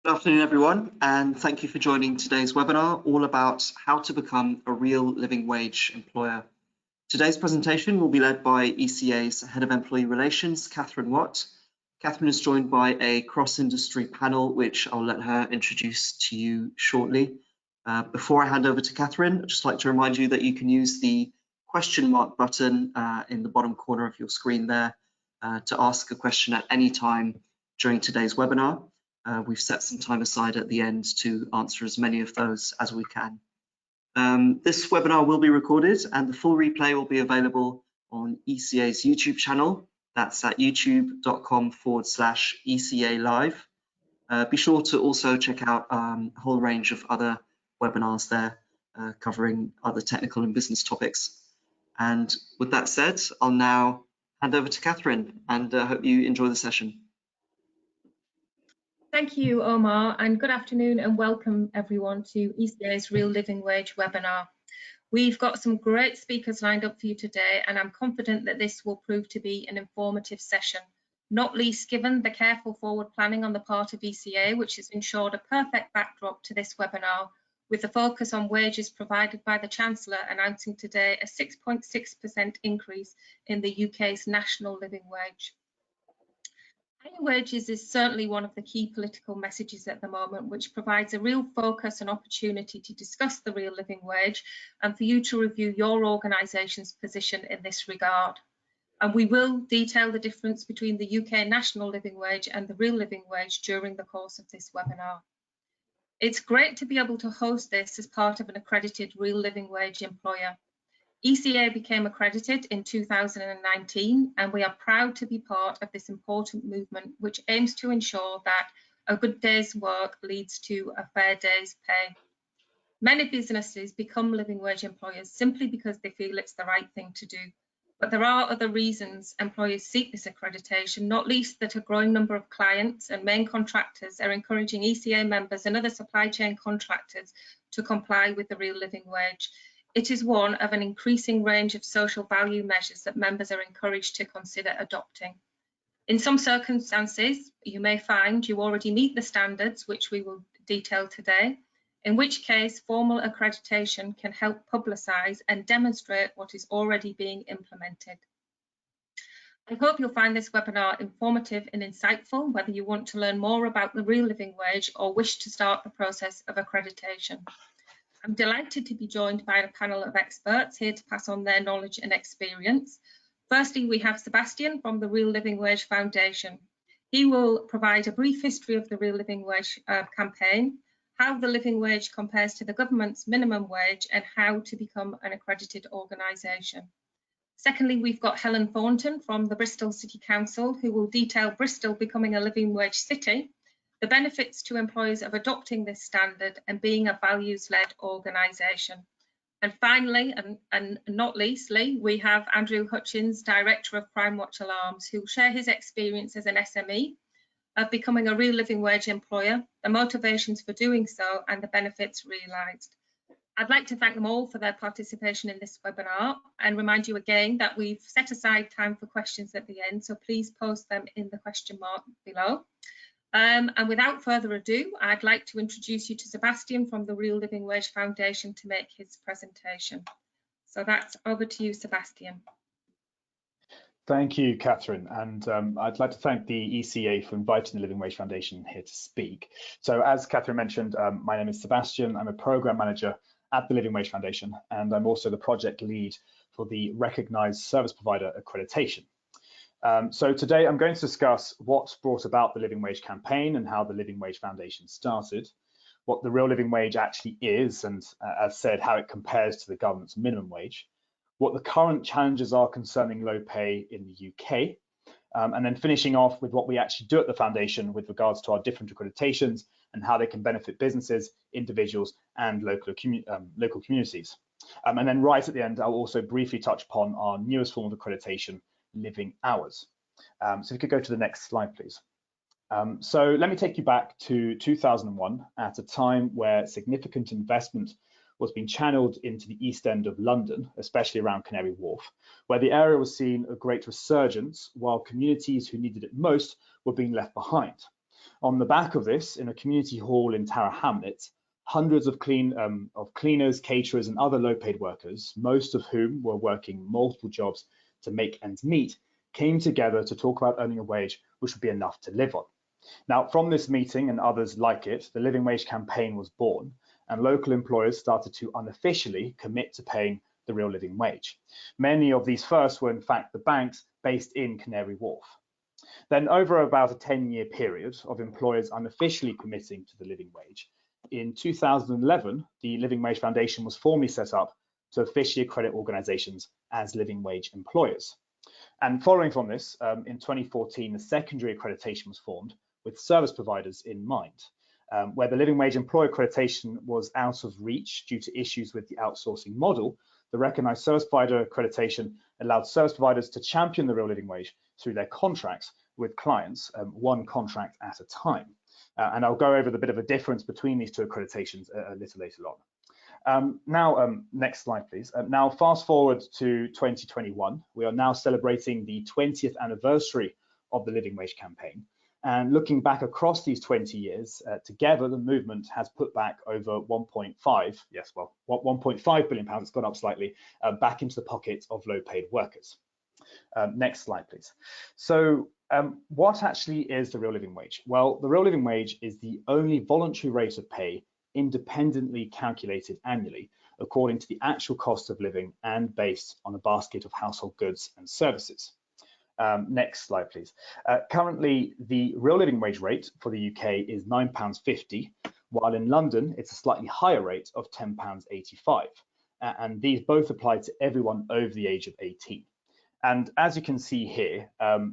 Good afternoon, everyone, and thank you for joining today's webinar, all about how to become a real living wage employer. Today's presentation will be led by ECA's Head of Employee Relations, Catherine Watt. Catherine is joined by a cross-industry panel, which I'll let her introduce to you shortly. Before I hand over to Catherine, I'd just like to remind you that you can use the question mark button in the bottom corner of your screen there to ask a question at any time during today's webinar. We've set some time aside at the end to answer as many of those as we can. This webinar will be recorded and the full replay will be available on ECA's YouTube channel. That's at youtube.com/ECA Live. Be sure to also check out a whole range of other webinars there covering other technical and business topics. And with that said, I'll now hand over to Catherine and hope you enjoy the session. Thank you, Omar, and good afternoon and welcome everyone to ECA's Real Living Wage webinar. We've got some great speakers lined up for you today, and I'm confident that this will prove to be an informative session, not least given the careful forward planning on the part of ECA, which has ensured a perfect backdrop to this webinar, with the focus on wages provided by the Chancellor announcing today a 6.6% increase in the UK's national living wage. Higher wages is certainly one of the key political messages at the moment, which provides a real focus and opportunity to discuss the real living wage and for you to review your organisation's position in this regard. And we will detail the difference between the UK national living wage and the real living wage during the course of this webinar. It's great to be able to host this as part of an accredited real living wage employer. ECA became accredited in 2019, and we are proud to be part of this important movement, which aims to ensure that a good day's work leads to a fair day's pay. Many businesses become living wage employers simply because they feel it's the right thing to do. But there are other reasons employers seek this accreditation, not least that a growing number of clients and main contractors are encouraging ECA members and other supply chain contractors to comply with the real living wage. It is one of an increasing range of social value measures that members are encouraged to consider adopting. In some circumstances, you may find you already meet the standards, which we will detail today, in which case formal accreditation can help publicise and demonstrate what is already being implemented. I hope you'll find this webinar informative and insightful, whether you want to learn more about the real living wage or wish to start the process of accreditation. I'm delighted to be joined by a panel of experts here to pass on their knowledge and experience. Firstly, we have Sebastian from the Real Living Wage Foundation. He will provide a brief history of the Real Living Wage campaign, how the living wage compares to the government's minimum wage, and how to become an accredited organisation. Secondly, we've got Helen Thornton from the Bristol City Council, who will detail Bristol becoming a living wage city, the benefits to employers of adopting this standard, and being a values-led organisation. And finally, and not leastly, we have Andrew Hutchins, Director of Crimewatch Alarms, who will share his experience as an SME of becoming a real living wage employer, the motivations for doing so, and the benefits realised. I'd like to thank them all for their participation in this webinar and remind you again that we've set aside time for questions at the end, so please post them in the question mark below. And without further ado, I'd like to introduce you to Sebastian from the Real Living Wage Foundation to make his presentation. So that's over to you, Sebastian. Thank you, Catherine, and I'd like to thank the ECA for inviting the Living Wage Foundation here to speak. So as Catherine mentioned, my name is Sebastian. I'm a Programme Manager at the Living Wage Foundation, and I'm also the project lead for the Recognised Service Provider Accreditation. So today I'm going to discuss what's brought about the Living Wage campaign and how the Living Wage Foundation started, what the real living wage actually is, and as said, how it compares to the government's minimum wage, what the current challenges are concerning low pay in the UK, and then finishing off with what we actually do at the Foundation with regards to our different accreditations and how they can benefit businesses, individuals, and local communities. And then right at the end, I'll also briefly touch upon our newest form of accreditation, living hours. So if you could go to the next slide, please. So let me take you back to 2001, at a time where significant investment was being channeled into the East End of London, especially around Canary Wharf, where the area was seeing a great resurgence while communities who needed it most were being left behind. On the back of this, in a community hall in Tower Hamlets, hundreds of cleaners, caterers and other low-paid workers, most of whom were working multiple jobs to make ends meet, came together to talk about earning a wage which would be enough to live on. Now, from this meeting and others like it, the Living Wage campaign was born, and local employers started to unofficially commit to paying the real living wage. Many of these first were in fact the banks based in Canary Wharf. Then over about a 10-year period of employers unofficially committing to the living wage, in 2011, the Living Wage Foundation was formally set up to officially accredit organisations as living wage employers. And following from this, in 2014, the secondary accreditation was formed with service providers in mind, where the living wage employer accreditation was out of reach due to issues with the outsourcing model. The recognised service provider accreditation allowed service providers to champion the real living wage through their contracts with clients, one contract at a time. And I'll go over the bit of a difference between these two accreditations a little later on. Next slide, please. Now, fast forward to 2021. We are now celebrating the 20th anniversary of the Living Wage campaign. And looking back across these 20 years, together, the movement has put back over 1.5 billion pounds, it's gone up slightly, back into the pockets of low-paid workers. Next slide, please. So what actually is the real living wage? Well, the real living wage is the only voluntary rate of pay independently calculated annually according to the actual cost of living and based on a basket of household goods and services. Next slide, please. Currently, the real living wage rate for the UK is £9.50, while in London, it's a slightly higher rate of £10.85. And these both apply to everyone over the age of 18. And as you can see here,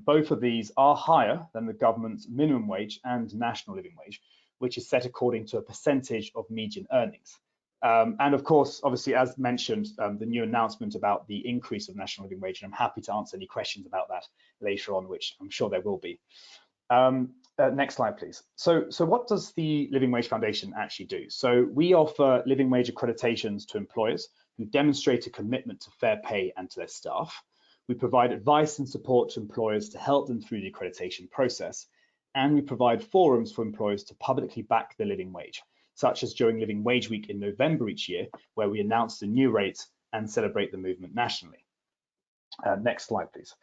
both of these are higher than the government's minimum wage and national living wage, which is set according to a percentage of median earnings. And of course, obviously, as mentioned, the new announcement about the increase of national living wage, and I'm happy to answer any questions about that later on, which I'm sure there will be. Next slide, please. So what does the Living Wage Foundation actually do? So we offer living wage accreditations to employers who demonstrate a commitment to fair pay and to their staff. We provide advice and support to employers to help them through the accreditation process. And we provide forums for employers to publicly back the living wage, such as during Living Wage Week in November each year, where we announce the new rates and celebrate the movement nationally. Next slide, please.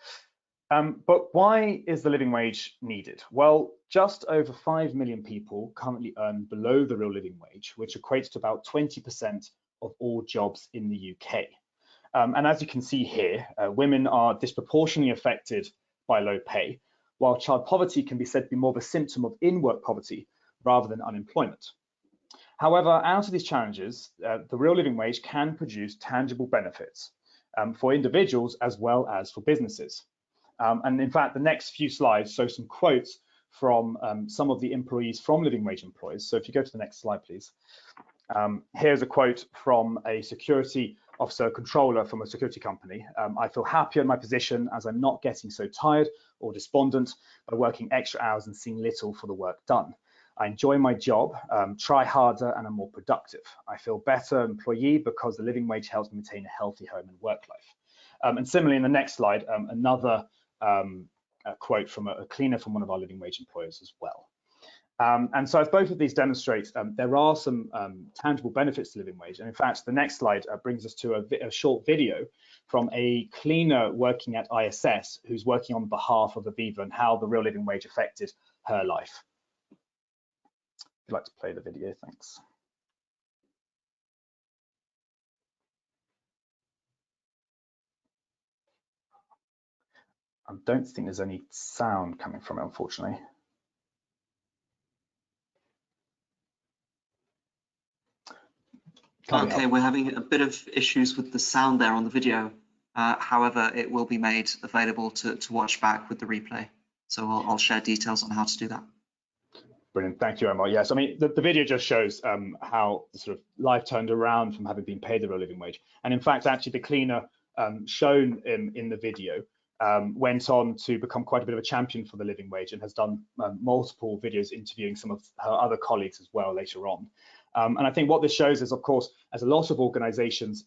But why is the living wage needed? Well, just over 5 million people currently earn below the real living wage, which equates to about 20% of all jobs in the UK. And as you can see here, women are disproportionately affected by low pay, while child poverty can be said to be more of a symptom of in-work poverty rather than unemployment. However, out of these challenges, the real living wage can produce tangible benefits for individuals as well as for businesses. And in fact, the next few slides show some quotes from some of the employees from living wage employers. So if you go to the next slide, please. Here's a quote from a security officer controller from a security company. I feel happier in my position as I'm not getting so tired or despondent by working extra hours and seeing little for the work done. I enjoy my job, try harder and am more productive. I feel better employee because the living wage helps me maintain a healthy home and work life. And similarly, in the next slide, another quote from a cleaner from one of our living wage employers as well. And so as both of these demonstrate, there are some tangible benefits to living wage. And in fact, the next slide brings us to a short video from a cleaner working at ISS who's working on behalf of Aviva and how the real living wage affected her life. If you'd like to play the video, thanks. I don't think there's any sound coming from it, unfortunately. Okay, we're having a bit of issues with the sound there on the video. However, it will be made available to watch back with the replay. So I'll share details on how to do that. Brilliant, thank you, Omar. Yes, I mean, the video just shows how the sort of life turned around from having been paid the real living wage. And in fact, actually the cleaner shown in the video went on to become quite a bit of a champion for the living wage and has done multiple videos interviewing some of her other colleagues as well later on. And I think what this shows is, of course, as a lot of organisations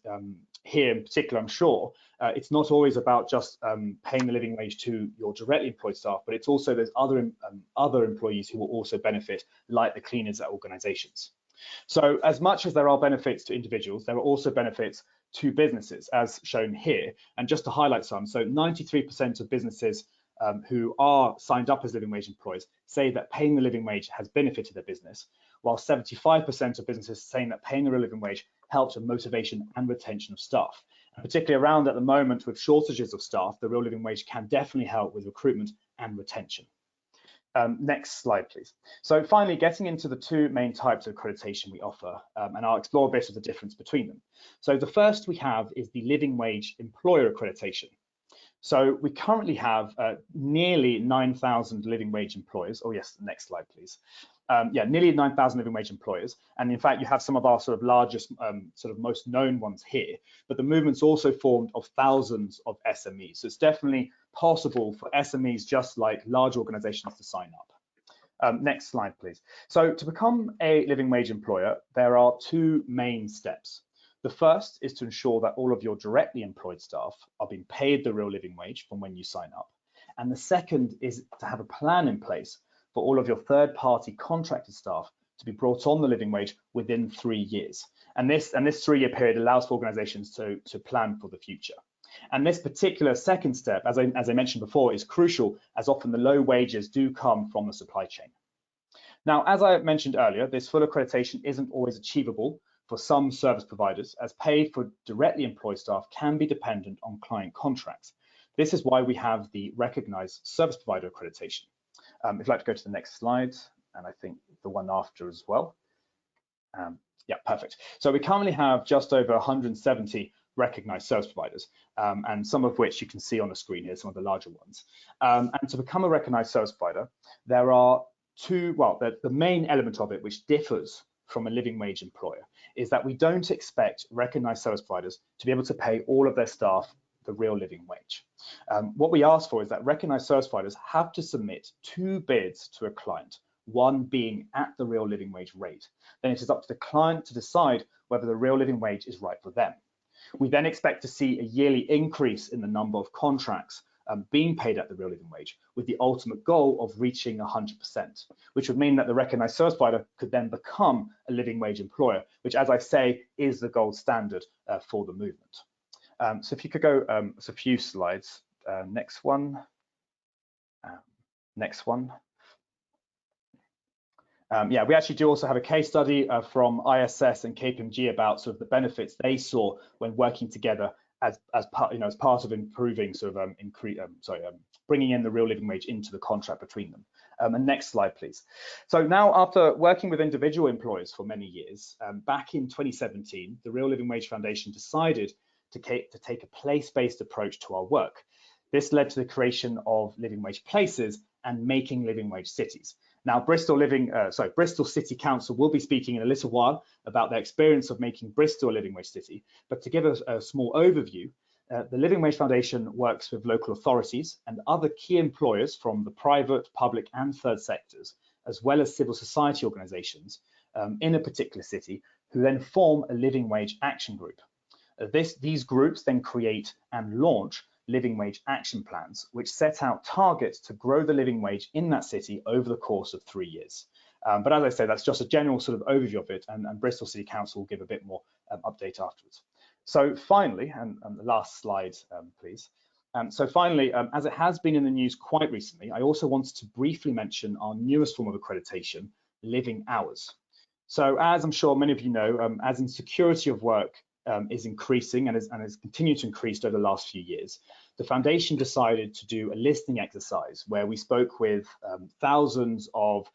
here in particular, I'm sure, it's not always about just paying the living wage to your directly employed staff, but it's also there's other employees who will also benefit, like the cleaners at organisations. So as much as there are benefits to individuals, there are also benefits to businesses, as shown here. And just to highlight some, so 93% of businesses who are signed up as living wage employers say that paying the living wage has benefited their business, while 75% of businesses saying that paying the real living wage helps with motivation and retention of staff. And particularly around at the moment with shortages of staff, the real living wage can definitely help with recruitment and retention. Next slide, please. So finally, getting into the two main types of accreditation we offer, and I'll explore a bit of the difference between them. So the first we have is the living wage employer accreditation. So we currently have nearly 9,000 living wage employers. Oh yes, next slide, please. Yeah, nearly 9,000 living wage employers. And in fact, you have some of our sort of largest, sort of most known ones here, but the movement's also formed of thousands of SMEs. So it's definitely possible for SMEs, just like large organizations, to sign up. Next slide, please. So to become a living wage employer, there are two main steps. The first is to ensure that all of your directly employed staff are being paid the real living wage from when you sign up. And the second is to have a plan in place for all of your third-party contracted staff to be brought on the living wage within 3 years. And this 3-year period allows for organizations to plan for the future. And this particular second step, as I mentioned before, is crucial, as often the low wages do come from the supply chain. Now, as I mentioned earlier, this full accreditation isn't always achievable for some service providers, as pay for directly employed staff can be dependent on client contracts. This is why we have the recognized service provider accreditation. If you'd like to go to the next slide, and I think the one after as well. Yeah, perfect. So we currently have just over 170 recognized service providers, and some of which you can see on the screen here, some of the larger ones. And to become a recognized service provider, there are two, well, the main element of it, which differs from a living wage employer, is that we don't expect recognized service providers to be able to pay all of their staff the real living wage. What we ask for is that recognized service providers have to submit 2 bids to a client, one being at the real living wage rate. Then it is up to the client to decide whether the real living wage is right for them. We then expect to see a yearly increase in the number of contracts being paid at the real living wage, with the ultimate goal of reaching 100%, which would mean that the recognized service provider could then become a living wage employer, which, as I say, is the gold standard for the movement. So if you could go a few slides, next one, next one. Yeah, we actually do also have a case study from ISS and KPMG about sort of the benefits they saw when working together as part of improving sort of bringing in the real living wage into the contract between them. And next slide, please. So now, after working with individual employers for many years, back in 2017, the Real Living Wage Foundation decided to take a place-based approach to our work. This led to the creation of living wage places and making living wage cities. Now, Bristol City Council will be speaking in a little while about their experience of making Bristol a living wage city. But to give a small overview, the Living Wage Foundation works with local authorities and other key employers from the private, public and third sectors, as well as civil society organisations in a particular city, who then form a living wage action group. These groups then create and launch living wage action plans, which set out targets to grow the living wage in that city over the course of 3 years. But as I say, that's just a general sort of overview of it, and Bristol City Council will give a bit more update afterwards. So finally, and the last slide, please. So finally, as it has been in the news quite recently, I also wanted to briefly mention our newest form of accreditation, living hours. So as I'm sure many of you know, as insecurity of work is increasing and has continued to increase over the last few years, the foundation decided to do a listening exercise where we spoke with thousands of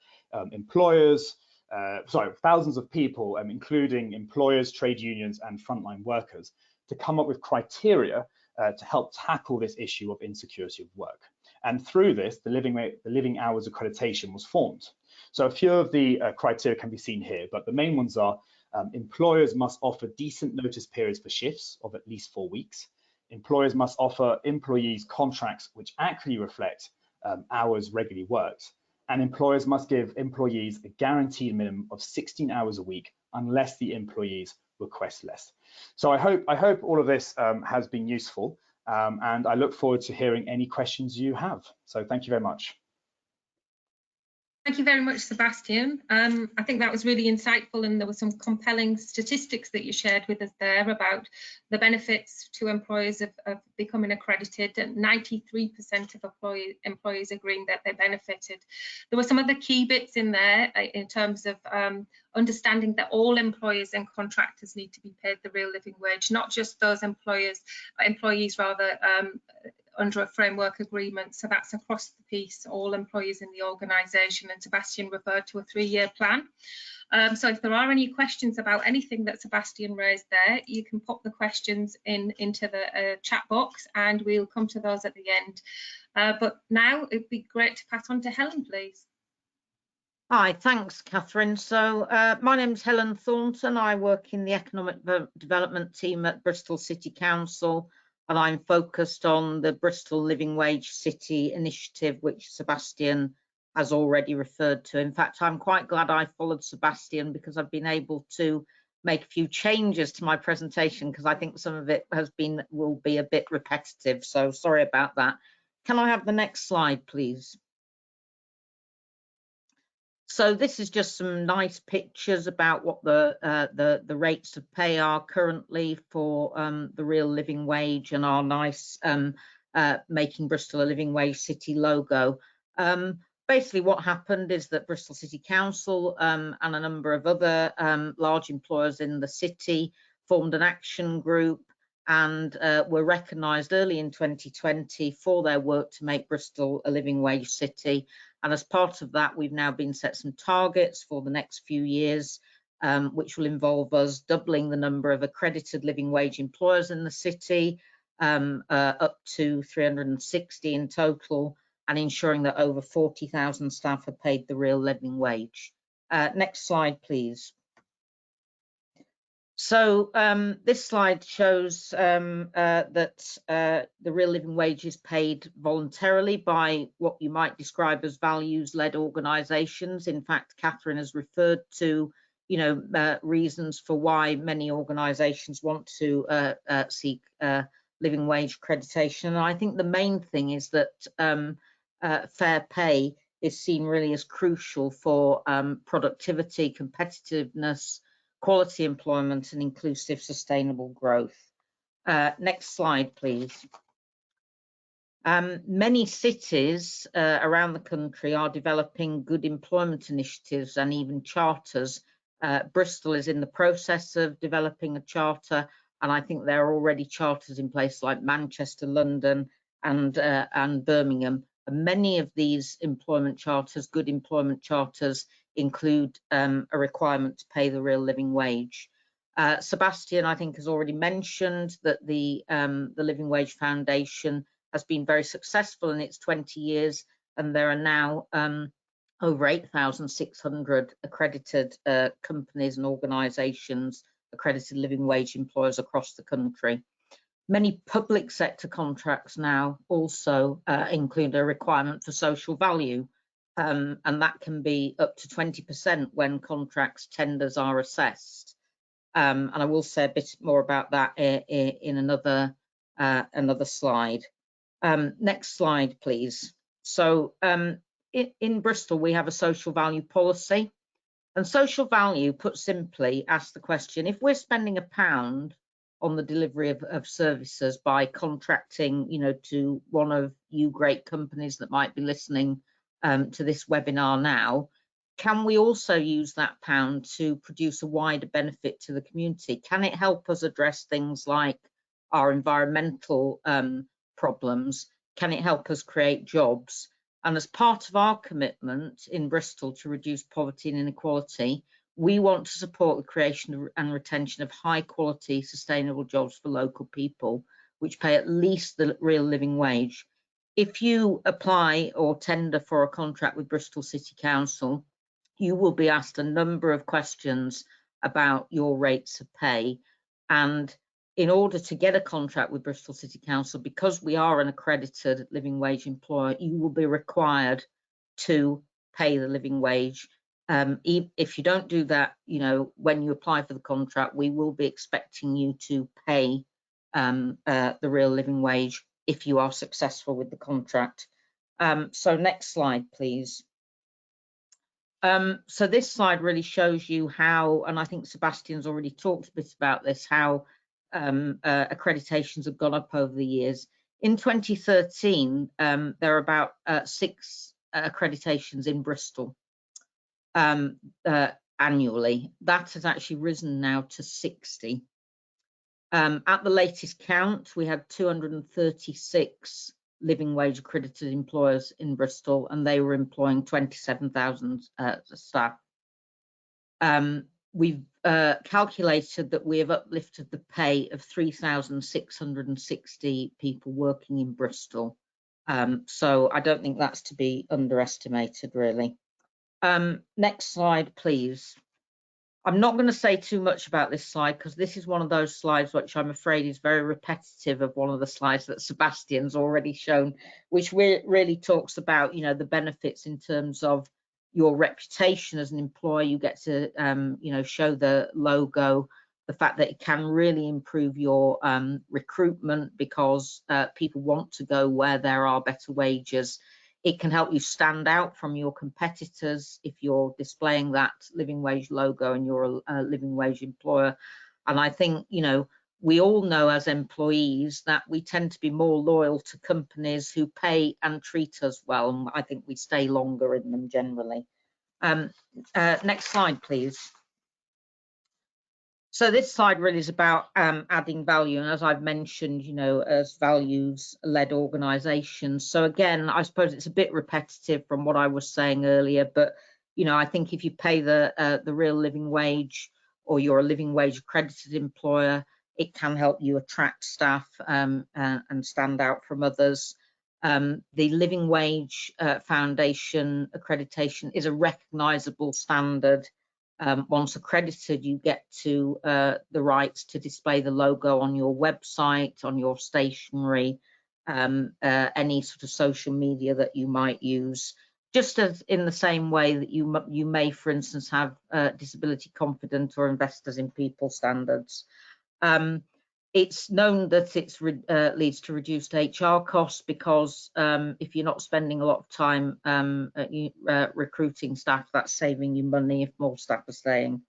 thousands of people, including employers, trade unions and frontline workers, to come up with criteria to help tackle this issue of insecurity of work. And through this, the Living Hours Accreditation was formed. So a few of the criteria can be seen here, but the main ones are employers must offer decent notice periods for shifts of at least 4 weeks. Employers must offer employees contracts which accurately reflect hours regularly worked. and employers must give employees a guaranteed minimum of 16 hours a week unless the employees request less. So I hope all of this has been useful, and I look forward to hearing any questions you have. So thank you very much. Thank you very much, Sebastian. I think that was really insightful, and there were some compelling statistics that you shared with us there about the benefits to employers of becoming accredited, and 93% of employees agreeing that they benefited. There were some other key bits in there in terms of understanding that all employers and contractors need to be paid the real living wage, not just those employees under a framework agreement. So that's across the piece, all employees in the organisation, and Sebastian referred to a 3-year plan. So if there are any questions about anything that Sebastian raised there, you can pop the questions into the chat box, and we'll come to those at the end. But now it'd be great to pass on to Helen, please. Hi, thanks, Catherine. So my name's Helen Thornton. I work in the Economic Development team at Bristol City Council, and I'm focused on the Bristol Living Wage City initiative, which Sebastian has already referred to. In fact, I'm quite glad I followed Sebastian, because I've been able to make a few changes to my presentation, because I think some of it will be a bit repetitive. So sorry about that. Can I have the next slide, please? So this is just some nice pictures about what the rates of pay are currently for the real living wage, and our nice Making Bristol a Living Wage City logo. Basically what happened is that Bristol City Council and a number of other large employers in the city formed an action group, and were recognised early in 2020 for their work to make Bristol a living wage city. And as part of that, we've now been set some targets for the next few years, which will involve us doubling the number of accredited living wage employers in the city, up to 360 in total, and ensuring that over 40,000 staff are paid the real living wage. Next slide, please. So this slide shows that the real living wage is paid voluntarily by what you might describe as values-led organisations. In fact, Catherine has referred to, reasons for why many organisations want to seek living wage accreditation. And I think the main thing is that fair pay is seen really as crucial for productivity, competitiveness, quality employment, and inclusive sustainable growth. Next slide, please. Many cities around the country are developing good employment initiatives and even charters. Bristol is in the process of developing a charter, and I think there are already charters in places like Manchester, London, and Birmingham. And many of these employment charters, good employment charters, include a requirement to pay the real living wage. Sebastian, I think, has already mentioned that the Living Wage Foundation has been very successful in its 20 years, and there are now over 8,600 accredited companies and organisations, accredited living wage employers across the country. Many public sector contracts now also include a requirement for social value, and that can be up to 20% when contracts tenders are assessed. And I will say a bit more about that in another slide. Next slide, please. So in Bristol, we have a social value policy, and social value, put simply, asks the question: if we're spending £1 on the delivery of services by contracting, to one of you great companies that might be listening to this webinar now, can we also use that pound to produce a wider benefit to the community? Can it help us address things like our environmental problems? Can it help us create jobs? And as part of our commitment in Bristol to reduce poverty and inequality, we want to support the creation and retention of high quality, sustainable jobs for local people, which pay at least the real living wage. If you apply or tender for a contract with Bristol City Council, you will be asked a number of questions about your rates of pay. And in order to get a contract with Bristol City Council, because we are an accredited living wage employer, you will be required to pay the living wage. If you don't do that, when you apply for the contract, we will be expecting you to pay the real living wage if you are successful with the contract. So next slide, please. So this slide really shows you how, and I think Sebastian's already talked a bit about this, how accreditations have gone up over the years. In 2013, there are about 6 accreditations in Bristol annually. That has actually risen now to 60. At the latest count, we had 236 living wage accredited employers in Bristol, and they were employing 27,000 staff. We've calculated that we have uplifted the pay of 3,660 people working in Bristol. So I don't think that's to be underestimated, really. Next slide, please. I'm not going to say too much about this slide because this is one of those slides which I'm afraid is very repetitive of one of the slides that Sebastian's already shown, which really talks about, the benefits in terms of your reputation as an employer. You get to, show the logo, the fact that it can really improve your recruitment because people want to go where there are better wages. It can help you stand out from your competitors if you're displaying that living wage logo and you're a living wage employer. And I think, we all know as employees that we tend to be more loyal to companies who pay and treat us well. And I think we stay longer in them generally. Next slide, please. So this slide really is about adding value, and as I've mentioned, as values-led organisations. So again, I suppose it's a bit repetitive from what I was saying earlier, but I think if you pay the real living wage, or you're a living wage accredited employer, it can help you attract staff and stand out from others. The Living Wage Foundation accreditation is a recognisable standard. Once accredited, you get to the rights to display the logo on your website, on your stationery, any sort of social media that you might use, just as in the same way that you may, for instance, have disability confident or investors in people standards. It's known that it leads to reduced HR costs because if you're not spending a lot of time recruiting staff, that's saving you money if more staff are staying.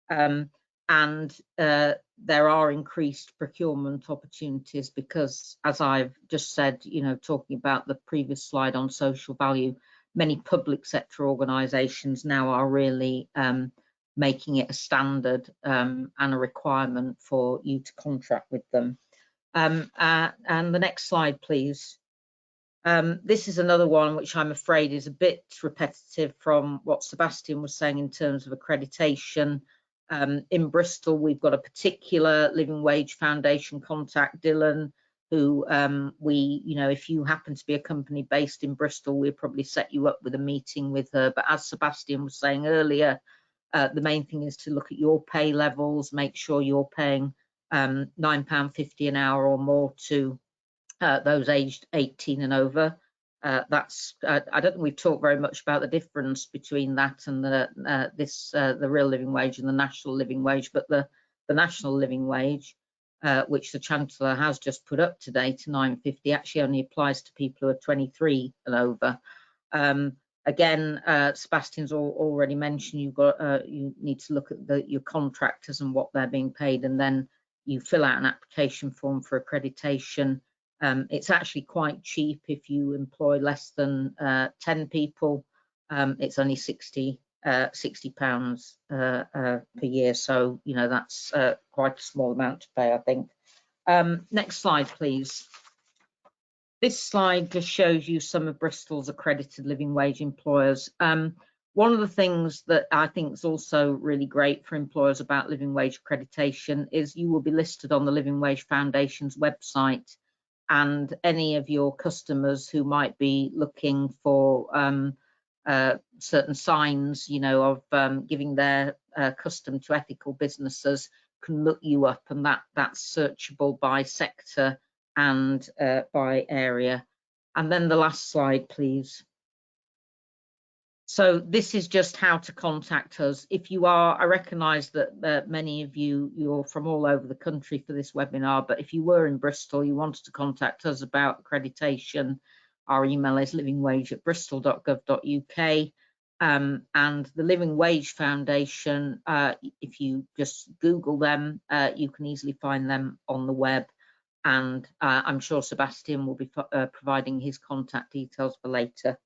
And there are increased procurement opportunities because, as I've just said, talking about the previous slide on social value, many public sector organisations now are really making it a standard and a requirement for you to contract with them. And the next slide, please. This is another one which I'm afraid is a bit repetitive from what Sebastian was saying in terms of accreditation. In Bristol, we've got a particular Living Wage Foundation contact, Dylan, who if you happen to be a company based in Bristol, we'll probably set you up with a meeting with her. But as Sebastian was saying earlier, the main thing is to look at your pay levels, make sure you're paying £9.50 an hour or more to those aged 18 and over. I don't think we've talked very much about the difference between that and the real living wage and the national living wage, but the national living wage, which the Chancellor has just put up today to £9.50, actually only applies to people who are 23 and over. Again, Sebastian's already mentioned you need to look at your contractors and what they're being paid, and then you fill out an application form for accreditation. It's actually quite cheap if you employ less than 10 people. It's only £60 per year, so that's quite a small amount to pay, I think. Next slide, please. This slide just shows you some of Bristol's accredited living wage employers. One of the things that I think is also really great for employers about living wage accreditation is you will be listed on the Living Wage Foundation's website, and any of your customers who might be looking for certain signs, of giving their custom to ethical businesses can look you up, and that's searchable by sector and by area. And then the last slide, please. So this is just how to contact us. If you are, I recognise that many of you're from all over the country for this webinar, but if you were in Bristol, you wanted to contact us about accreditation, our email is livingwage@bristol.gov.uk. And the Living Wage Foundation, if you just Google them, you can easily find them on the web. And I'm sure Sebastian will be providing his contact details for later.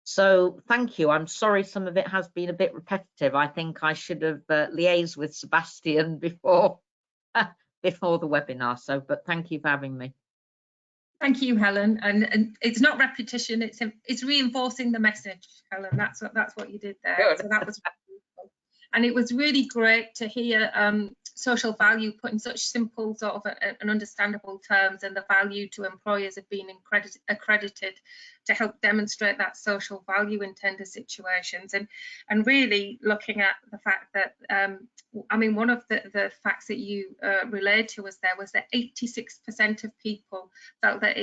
So thank you. I'm sorry some of it has been a bit repetitive. I think I should have liaised with Sebastian before before the webinar. So, but thank you for having me. Thank you, Helen. And it's not repetition; it's reinforcing the message, Helen. That's what you did there. Good. So that was really cool. And it was really great to hear social value put in such simple sort of and understandable terms, and the value to employers of being accredited to help demonstrate that social value in tender situations, and really looking at the fact that I mean, one of the facts that you relayed to us there was that 86% of people felt that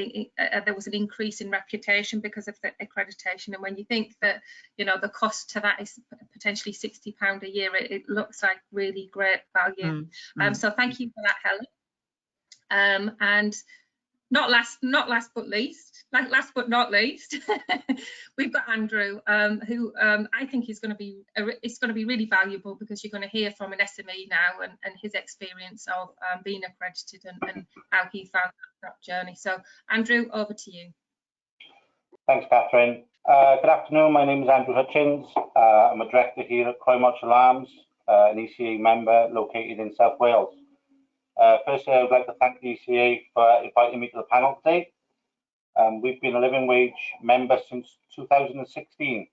there was an increase in reputation because of the accreditation. And when you think that, you know, the cost to that is potentially £60 a year, it looks like really great value. So thank you for that, Helen. And last but not least, we've got Andrew, who I think is going to be really valuable, because you're going to hear from an SME now and his experience of being accredited and how he found that journey. So Andrew, over to you. Thanks, Catherine. Good afternoon. My name is Andrew Hutchins. I'm a director here at Crimewatch Alarms, an ECA member located in South Wales. Firstly, I would like to thank the ECA for inviting me to the panel today. We've been a living wage member since 2016.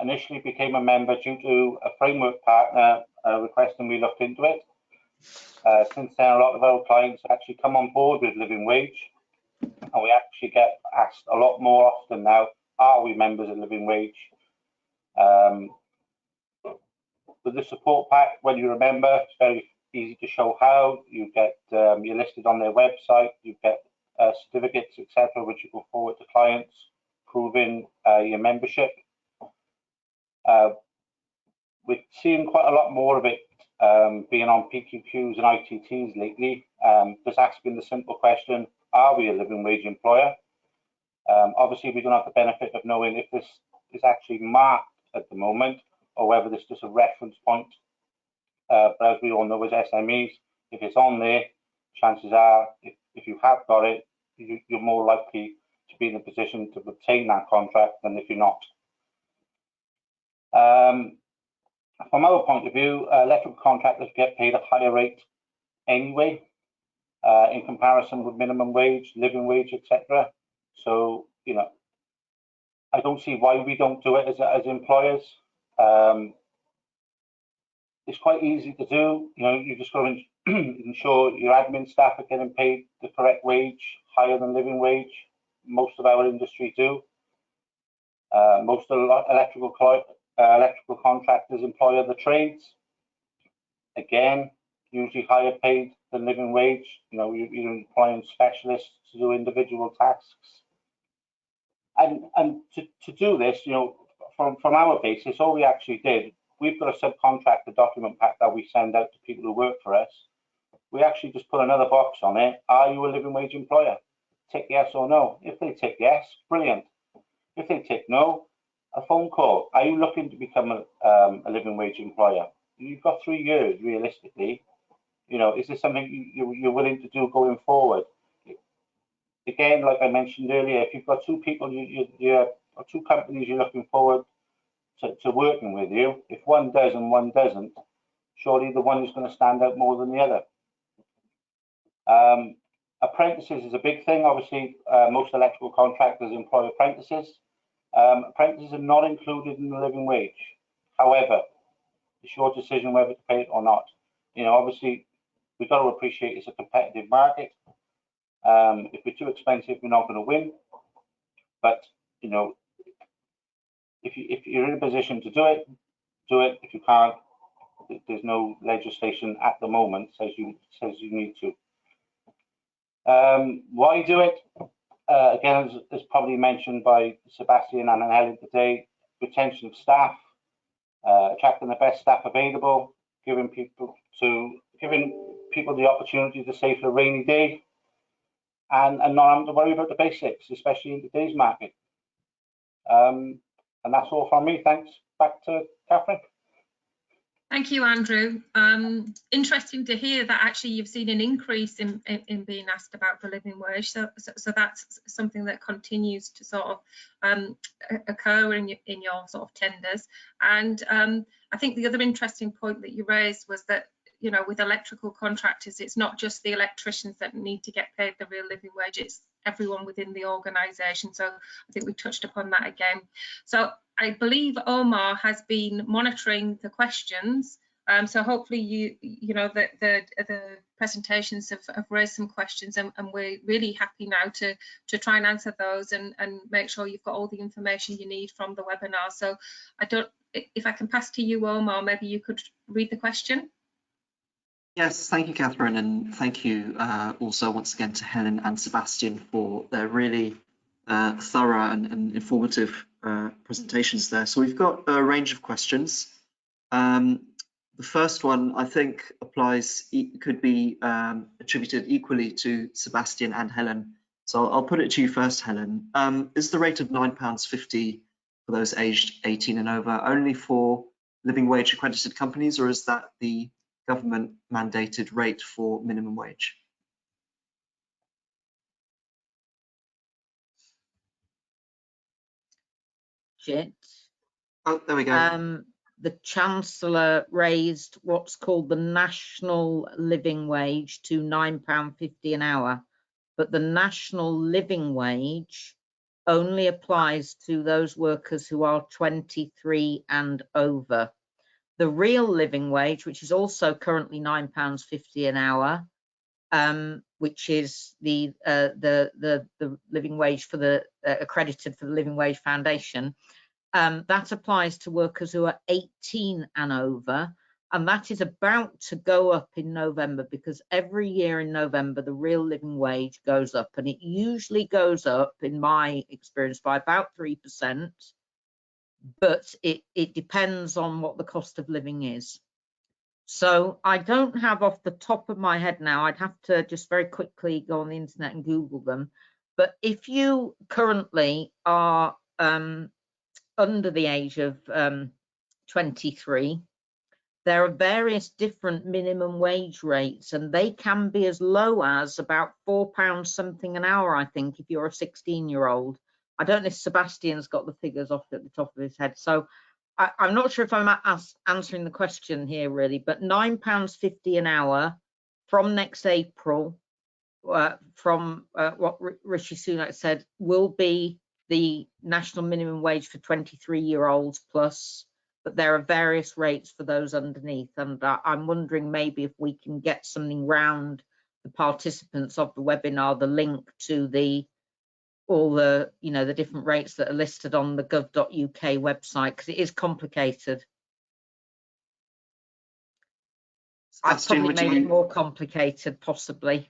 Initially became a member due to a framework partner requesting we look into it. Since then, a lot of our clients actually come on board with living wage, and we actually get asked a lot more often now, are we members of living wage? With the support pack, when you remember, it's very easy to show how. You get you're listed on their website, you get certificates, etc., which you go forward to clients, proving your membership. We're seeing quite a lot more of it being on PQQs and ITTs lately, just asking the simple question, are we a living wage employer? Obviously, we don't have the benefit of knowing if this is actually marked at the moment, or whether this is just a reference point. But as we all know as SMEs, if it's on there, chances are, if you have got it, you're more likely to be in a position to obtain that contract than if you're not. From our point of view, electrical contractors get paid a higher rate anyway, in comparison with minimum wage, living wage, etc. So, you know, I don't see why we don't do it as employers. It's quite easy to do. You know, you just got to ensure your admin staff are getting paid the correct wage, higher than living wage. Most of our industry do. Most of the electrical contractors employ other trades. Again, usually higher paid than living wage. You know, you're employing specialists to do individual tasks. And to do this, you know, from our basis, all we actually did, we've got a subcontractor document pack that we send out to people who work for us. We actually just put another box on it. Are you a living wage employer? Tick yes or no. If they tick yes, brilliant. If they tick no, a phone call. Are you looking to become a living wage employer? You've got 3 years realistically. You know, is this something you're willing to do going forward? Again, like I mentioned earlier, if you've got two people, or two companies you're looking forward to working with you, if one does and one doesn't, surely the one is going to stand out more than the other. Apprentices is a big thing. Obviously, most electrical contractors employ apprentices. Apprentices are not included in the living wage. However, it's your decision whether to pay it or not. You know, obviously, we've got to appreciate it's a competitive market. If we're too expensive, we're not going to win. But, you know, if you're in a position to do it, do it. If you can't, there's no legislation at the moment says you need to. Why do it? Again, as probably mentioned by Sebastian and Helen today, retention of staff, attracting the best staff available, giving people the opportunity to save for a rainy day, and not having to worry about the basics, especially in today's market. And that's all from me. Thanks. Back to Catherine. Thank you, Andrew. Interesting to hear that actually you've seen an increase in being asked about the living wage. So that's something that continues to sort of occur in your sort of tenders. And I think the other interesting point that you raised was that, you know, with electrical contractors, it's not just the electricians that need to get paid the real living wage, it's everyone within the organisation. So I think we touched upon that again. So I believe Omar has been monitoring the questions. So hopefully you know the presentations have raised some questions, and we're really happy now to try and answer those and make sure you've got all the information you need from the webinar. So if I can pass to you, Omar, maybe you could read the question. Yes, thank you, Catherine, and thank you also once again to Helen and Sebastian for their really thorough and informative presentations there. So we've got a range of questions. The first one I think could be attributed equally to Sebastian and Helen. So I'll put it to you first, Helen. Is the rate of £9.50 for those aged 18 and over only for living wage accredited companies, or is that the government mandated rate for minimum wage? Oh, there we go. The Chancellor raised what's called the national living wage to £9.50 an hour, but the national living wage only applies to those workers who are 23 and over. The real living wage, which is also currently £9.50 an hour, which is the living wage for the accredited for the Living Wage Foundation, that applies to workers who are 18 and over, and that is about to go up in November, because every year in November the real living wage goes up, and it usually goes up, in my experience, by about 3%. But it depends on what the cost of living is. So I don't have off the top of my head now, I'd have to just very quickly go on the internet and Google them. But if you currently are under the age of 23, there are various different minimum wage rates, and they can be as low as about £4 something an hour, I think, if you're a 16-year-old. I don't know if Sebastian's got the figures off at the top of his head. So I'm not sure if I'm answering the question here really, but £9.50 an hour from next April, from what Rishi Sunak said, will be the national minimum wage for 23-year-olds plus, but there are various rates for those underneath. And I'm wondering maybe if we can get something round the participants of the webinar, the link to all the, you know, the different rates that are listed on the gov.uk website, because it is complicated. I've probably made it more complicated, possibly.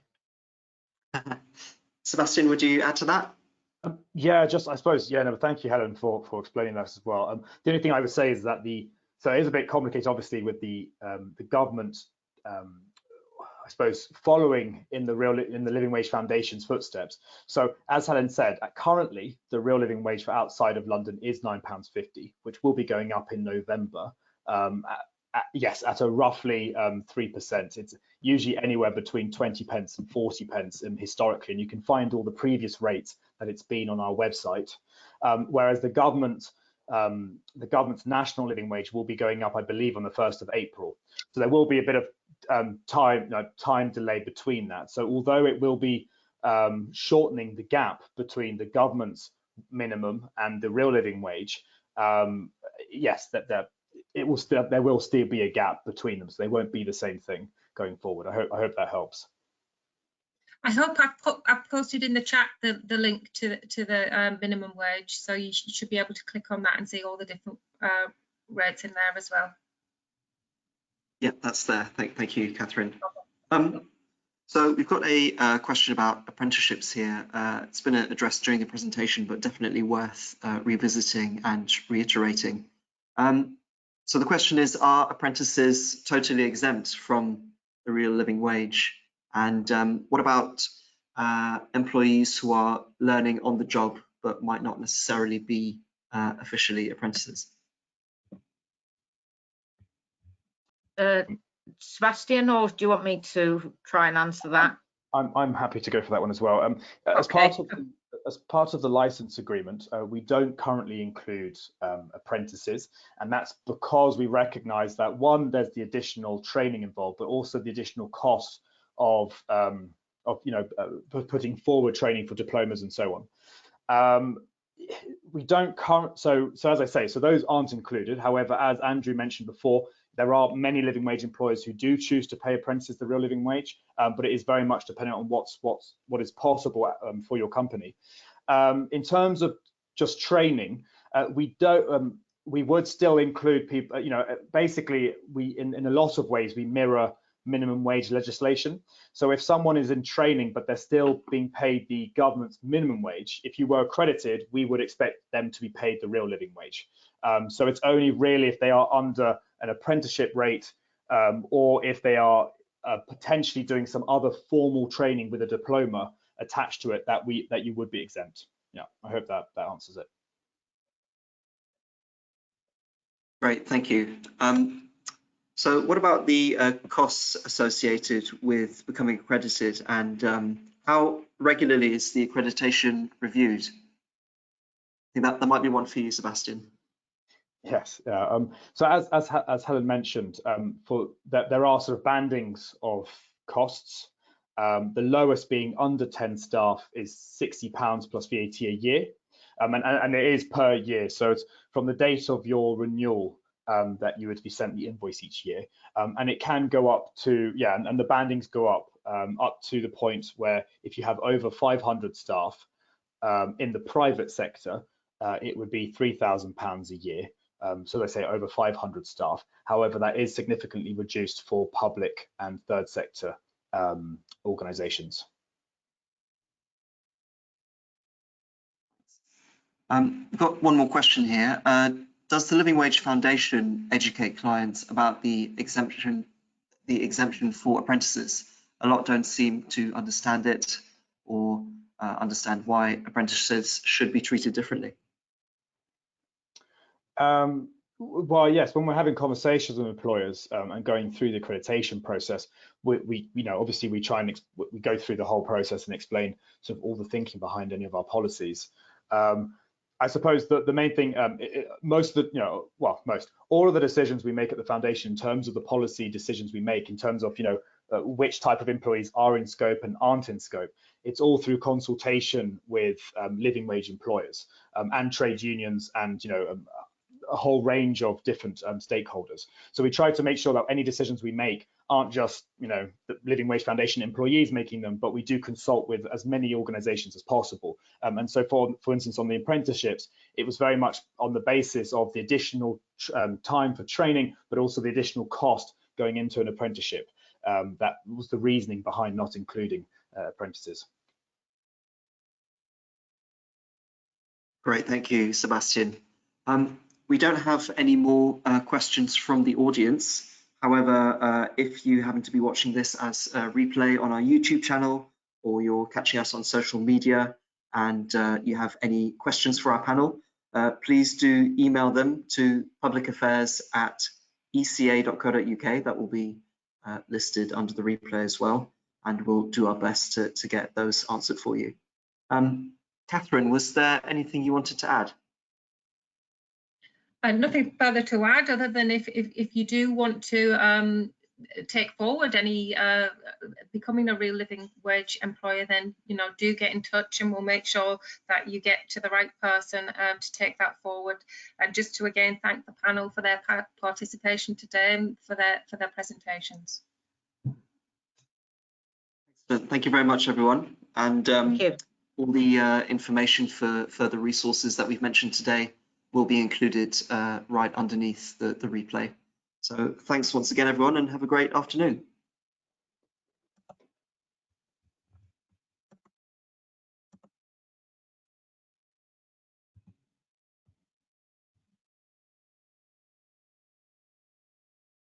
Sebastian, would you add to that? Yeah, I suppose, yeah, no, thank you, Helen, for explaining that as well. The only thing I would say is that so it is a bit complicated, obviously, with the government, I suppose, following in the Living Wage Foundation's footsteps. So as Helen said, currently the real living wage for outside of London is £9.50, which will be going up in November. Yes, at a roughly 3%. It's usually anywhere between 20 pence and 40 pence historically, and you can find all the previous rates that it's been on our website. Whereas the government's national living wage will be going up, I believe, on the 1st of April. So there will be a bit of time delay between that. So although it will be shortening the gap between the government's minimum and the real living wage, yes, there will still be a gap between them, so they won't be the same thing going forward. I hope that helps. I hope I've posted in the chat the link to the minimum wage, so you should be able to click on that and see all the different rates in there as well. Yeah, that's there. Thank you, Catherine. So we've got a question about apprenticeships here. It's been addressed during the presentation, but definitely worth revisiting and reiterating. So the question is, are apprentices totally exempt from the real living wage? And what about employees who are learning on the job, but might not necessarily be officially apprentices? Sebastian, or do you want me to try and answer that? I'm happy to go for that one as well. As part of the license agreement, we don't currently include apprentices, and that's because we recognise that, one, there's the additional training involved, but also the additional cost of putting forward training for diplomas and so on. We don't so as I say, so those aren't included. However, as Andrew mentioned before, there are many living wage employers who do choose to pay apprentices the real living wage, but it is very much dependent on what is possible for your company. In terms of just training, we would still include people. Basically, in a lot of ways we mirror minimum wage legislation. So if someone is in training but they're still being paid the government's minimum wage, if you were accredited, we would expect them to be paid the real living wage. So it's only really if they are under an apprenticeship rate, or if they are potentially doing some other formal training with a diploma attached to it, that you would be exempt. Yeah, I hope that answers it. Great, thank you. So what about the costs associated with becoming accredited, and how regularly is the accreditation reviewed? I think that might be one for you, Sebastian. Yes. So as Helen mentioned, there are sort of bandings of costs. The lowest being under 10 staff is £60 plus VAT a year, and it is per year. So it's from the date of your renewal that you would be sent the invoice each year, and it can go up to and the bandings go up to the point where if you have over 500 staff in the private sector, it would be £3,000 a year. So let's say over 500 staff. However, that is significantly reduced for public and third sector organisations. We've got one more question here. Does the Living Wage Foundation educate clients about the exemption for apprentices? A lot don't seem to understand it or understand why apprentices should be treated differently. Well, yes, when we're having conversations with employers and going through the accreditation process, we obviously we try and we go through the whole process and explain sort of all the thinking behind any of our policies. I suppose the main thing, all of the decisions we make at the foundation in terms of the policy decisions we make in terms of which type of employees are in scope and aren't in scope, it's all through consultation with living wage employers and trade unions and a whole range of different stakeholders. So we try to make sure that any decisions we make aren't just the Living Wage Foundation employees making them, but we do consult with as many organisations as possible. And so for instance, on the apprenticeships, it was very much on the basis of the additional time for training, but also the additional cost going into an apprenticeship. That was the reasoning behind not including apprentices. Great, thank you, Sebastian. We don't have any more questions from the audience. However, if you happen to be watching this as a replay on our YouTube channel, or you're catching us on social media and you have any questions for our panel, please do email them to publicaffairs@eca.co.uk. That will be listed under the replay as well, and we'll do our best to get those answered for you. Catherine, was there anything you wanted to add? Nothing further to add, other than if you do want to take forward any becoming a real living wage employer, then do get in touch and we'll make sure that you get to the right person to take that forward. And just to again thank the panel for their participation today and for their presentations. Thank you very much, everyone. And Thank you. All the information for further resources that we've mentioned today will be included right underneath the replay. So thanks once again, everyone, and have a great afternoon.